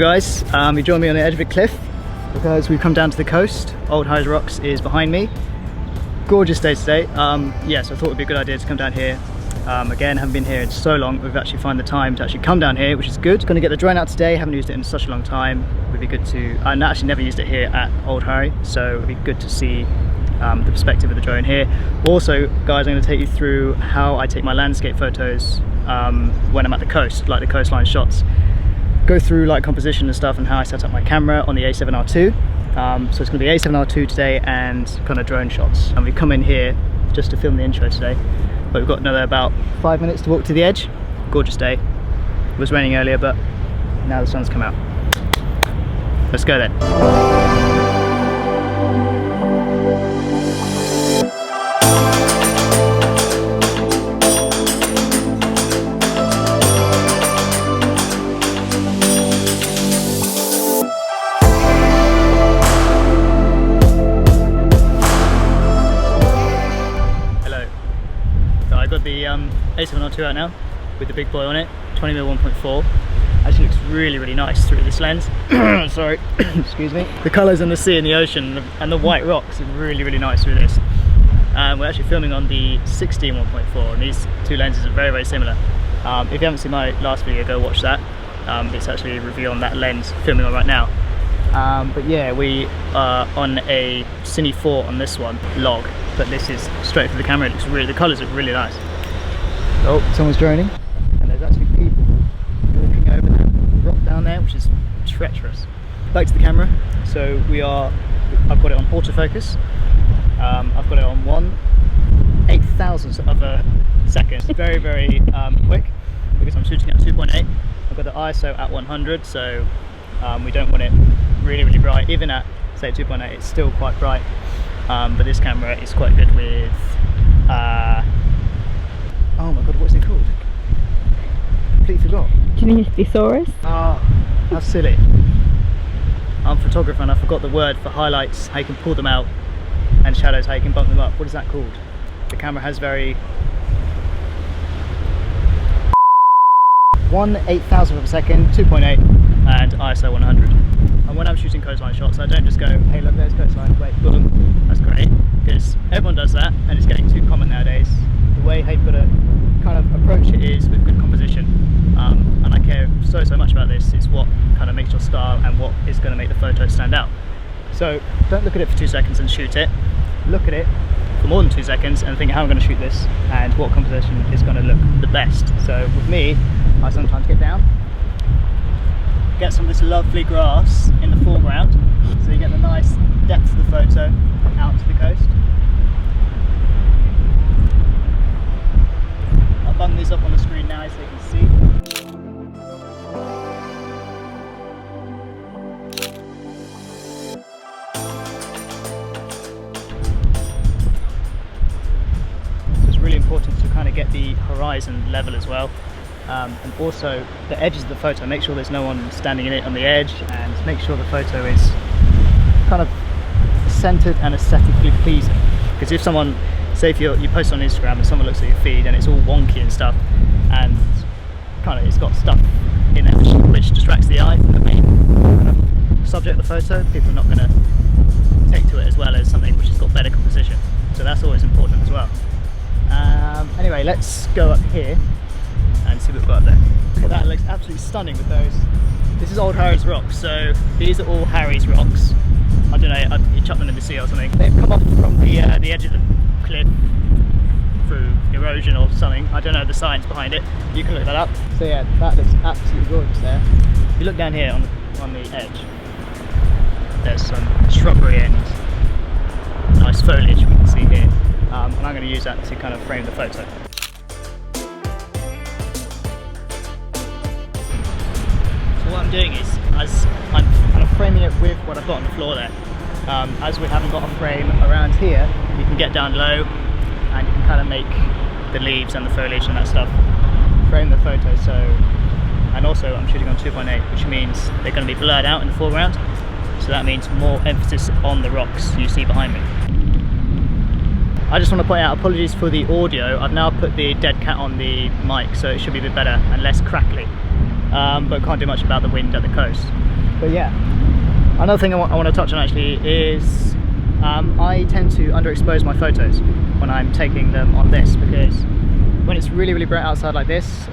Hello guys, you joined me on the edge of a cliff because we've come down to the coast. Old Harries Rocks is behind me. Gorgeous day today. Yeah, so I thought it would be a good idea to come down here. Again, haven't been here in so long. We've actually found the time to actually come down here, which is good. Going to get the drone out today. Haven't used it in such a long time. Would be good to. I actually never used it here at Old Harry, so it'd be good to see the perspective of the drone here. Also, guys, I'm going to take you through how I take my landscape photos when I'm at the coast, like the coastline shots. Go through light composition and stuff and how I set up my camera on the A7Rii. So it's going to be A7Rii today and kind of drone shots. And we've come in here just to film the intro today. But we've got another about 5 minutes to walk to the edge. Gorgeous day. It was raining earlier, but now the sun's come out. Let's go then. Got the A7Rii out now with the big boy on it, 20mm 1.4. Actually looks really nice through this lens. Sorry, excuse me. The colours and the sea and the ocean and the white rocks are really nice through this. We're actually filming on the 16 1.4 and these two lenses are very similar. If you haven't seen my last video, go watch that. It's actually a review on that lens, filming on right now. But yeah, we are on a Cine 4 on this one, log, but this is straight for the camera. It looks the colours look really nice. Oh, someone's droning, and there's actually people walking over that rock down there, which is treacherous. Back to the camera. So I've got it on autofocus. I've got it on 1/8000th of a second. Very quick because I'm shooting at 2.8. I've got the ISO at 100, so we don't want it really bright. Even at say 2.8, it's still quite bright. But this camera is quite good with oh my god, what's it called? Completely forgot. Kinesiosaurus? Oh, that's silly. I'm a photographer and I forgot the word for highlights, how you can pull them out, and shadows, how you can bump them up. What is that called? The camera has very 1/8000th of a second, 2.8, and ISO 100. And when I'm shooting coastline shots, I don't just go, hey look, there's coastline, wait, boom, that's great, because everyone does that and it's getting too common nowadays. The way how you've got to kind of approach it is with good composition, and I care so much about this. It's what kind of makes your style and what is going to make the photo stand out. So don't look at it for 2 seconds and shoot it. Look at it for more than 2 seconds and think how I'm going to shoot this and what composition is going to look the best. So with me, I sometimes get down, get some of this lovely grass in the foreground, so you get the nice depth of the photo out to the coast. I'll bung these up on the screen now so you can see. So it's really important to kind of get the horizon level as well. And also the edges of the photo, make sure there's no one standing in it on the edge, and make sure the photo is kind of centered and aesthetically pleasing. Because if someone, say if you post on Instagram and someone looks at your feed and it's all wonky and stuff, and kind of it's got stuff in it which distracts the eye from the main kind of subject of the photo, people are not going to take to it as well as something which has got better composition. So that's always important as well. Anyway, let's go up here and see what we've got up there. Look at that, it looks absolutely stunning with those. This is Old Harries Rocks, so these are all Harries Rocks. I don't know, you chuck them in the sea or something. They've come off from the edge of the cliff through erosion or something. I don't know the science behind it. You can look that up. So yeah, that looks absolutely gorgeous there. If you look down here on the edge, there's some shrubbery and nice foliage we can see here. And I'm going to use that to kind of frame the photo. What I'm doing is, as I'm kind of framing it with what I've got on the floor there. As we haven't got a frame around here, you can get down low and you can kind of make the leaves and the foliage and that stuff frame the photo. So, and also I'm shooting on 2.8, which means they're going to be blurred out in the foreground. So that means more emphasis on the rocks you see behind me. I just want to point out, apologies for the audio. I've now put the dead cat on the mic, so it should be a bit better and less crackly. But can't do much about the wind at the coast. But yeah, another thing I want to touch on actually is I tend to underexpose my photos when I'm taking them on this, because when it's really, really bright outside like this,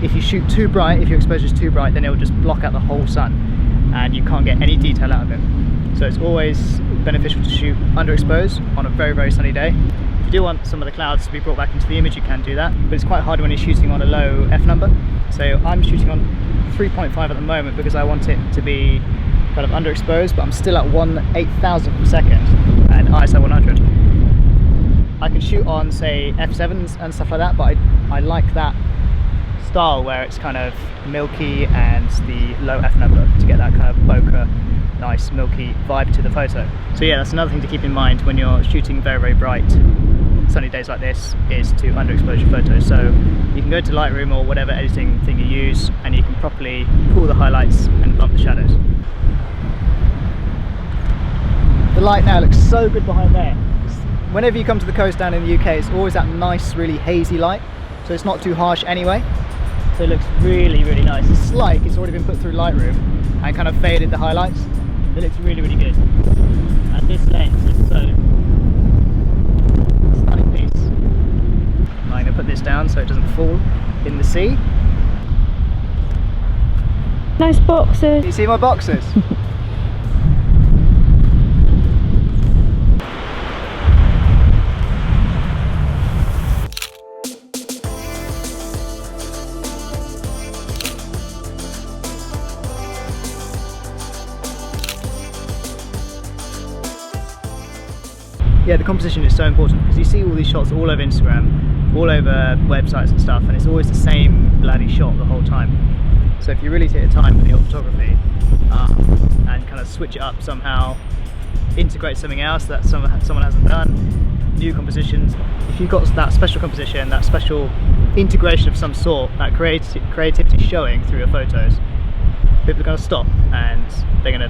if you shoot too bright, if your exposure is too bright, then it will just block out the whole sun and you can't get any detail out of it. So it's always beneficial to shoot underexposed on a very, very sunny day. If you do want some of the clouds to be brought back into the image, you can do that, but it's quite hard when you're shooting on a low f number. So I'm shooting on 3.5 at the moment because I want it to be kind of underexposed, but I'm still at 1/8000th of a second and ISO 100. I can shoot on, say, f7s and stuff like that, but I like that style where it's kind of milky and the low f number to get that kind of bokeh, nice milky vibe to the photo. So yeah, that's another thing to keep in mind when you're shooting very, very bright sunny days like this, is to underexpose your photos. So you can go to Lightroom or whatever editing thing you use and you can properly pull the highlights and bump the shadows. The light now looks so good behind there. Whenever you come to the coast down in the UK, it's always that nice, really hazy light, so it's not too harsh anyway. So it looks really, really nice. It's like it's already been put through Lightroom and kind of faded the highlights. It looks really, really good. And this lens is so stunning piece. I'm going to put this down so it doesn't fall in the sea. Nice boxes. You see my boxes? Yeah, the composition is so important because you see all these shots all over Instagram, all over websites and stuff, and it's always the same bloody shot the whole time. So if you really take the time with your photography and kind of switch it up somehow, integrate something else that someone hasn't done, new compositions, if you've got that special composition, that special integration of some sort, that creativity showing through your photos, people are going to stop and they're going to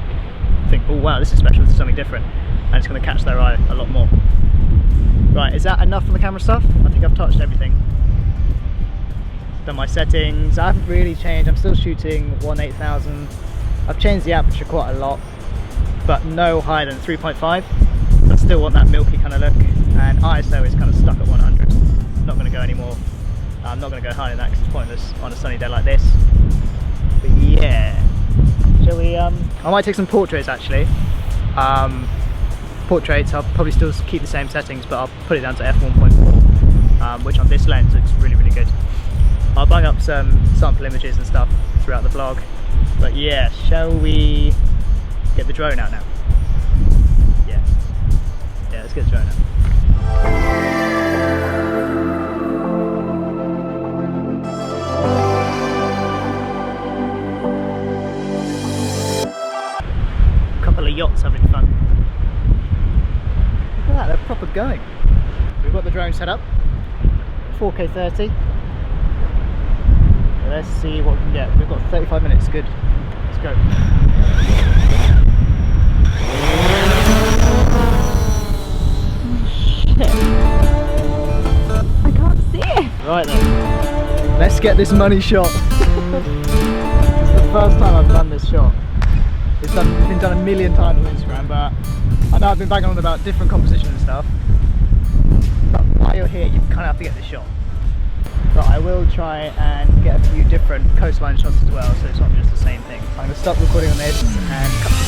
think, oh wow, this is special, this is something different. And it's going to catch their eye a lot more. Right, is that enough on the camera stuff? I think I've touched everything. Done my settings. I haven't really changed. I'm still shooting 1/8000. I've changed the aperture quite a lot, but no higher than 3.5. I still want that milky kind of look, and ISO is kind of stuck at 100. Not going to go any more. I'm not going to go higher than that because it's pointless on a sunny day like this. But yeah, shall we? I might take some portraits actually. Portraits, I'll probably still keep the same settings, but I'll put it down to f1.4, which on this lens looks really, really good. I'll bang up some sample images and stuff throughout the vlog. But yeah, shall we get the drone out now? Yeah, let's get the drone out. A couple of yachts having fun. Look at that, they're proper going. We've got the drone set up, 4K 30. Let's see what we can get. We've got 35 minutes, good. Let's go. Shit. I can't see it. Right then, let's get this money shot. This is the first time I've done this shot. It's been done a million times on Instagram, but I know I've been banging on about different composition and stuff, but while you're here you kind of have to get this shot. But I will try and get a few different coastline shots as well, so it's not just the same thing. I'm going to stop recording on this and cut the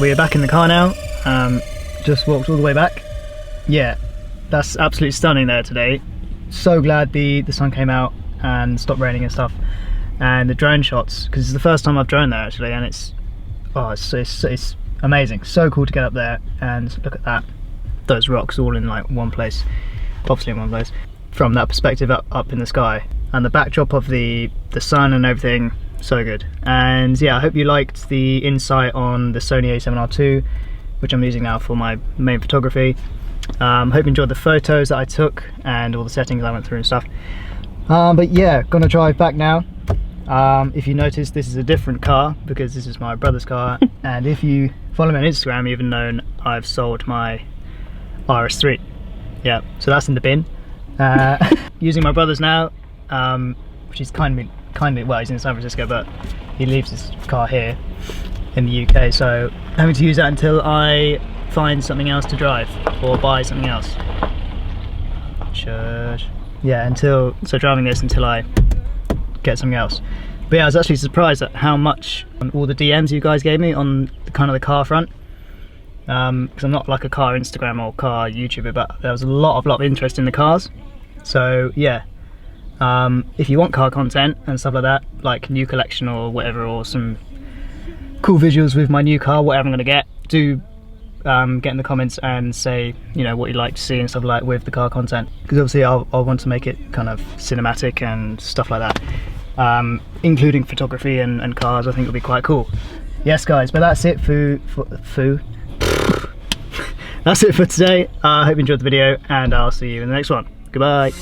we're back in the car now. Just walked all the way back. Yeah, that's absolutely stunning there today. So glad the sun came out and stopped raining and stuff. And the drone shots, because it's the first time I've droned there actually, and it's amazing. So cool to get up there and look at that. Those rocks all in like one place, obviously in one place. From that perspective up in the sky. And the backdrop of the sun and everything, so good. And yeah, I hope you liked the insight on the Sony A7Rii II, which I'm using now for my main photography. Hope you enjoyed the photos that I took and all the settings I went through and stuff. But yeah, gonna drive back now. If you notice, this is a different car because this is my brother's car. And if you follow me on Instagram, you've even known I've sold my RS3. Yeah, so that's in the bin. Using my brother's now, which is kindly, well, he's in San Francisco, but he leaves his car here in the UK, so having to use that until I find something else to drive or buy something else. Shush. Yeah, so driving this until I get something else. But yeah, I was actually surprised at how much on all the DMs you guys gave me on kind of the car front. Because I'm not like a car Instagram or car YouTuber, but there was a lot of interest in the cars. So yeah, if you want car content and stuff like that, like new collection or whatever, or some cool visuals with my new car, whatever I'm gonna get, do get in the comments and say, you know, what you'd like to see and stuff like with the car content, because obviously I'll want to make it kind of cinematic and stuff like that, including photography and cars. I think it'll be quite cool. Yes guys, but that's it that's it for today. I hope you enjoyed the video, and I'll see you in the next one. Goodbye.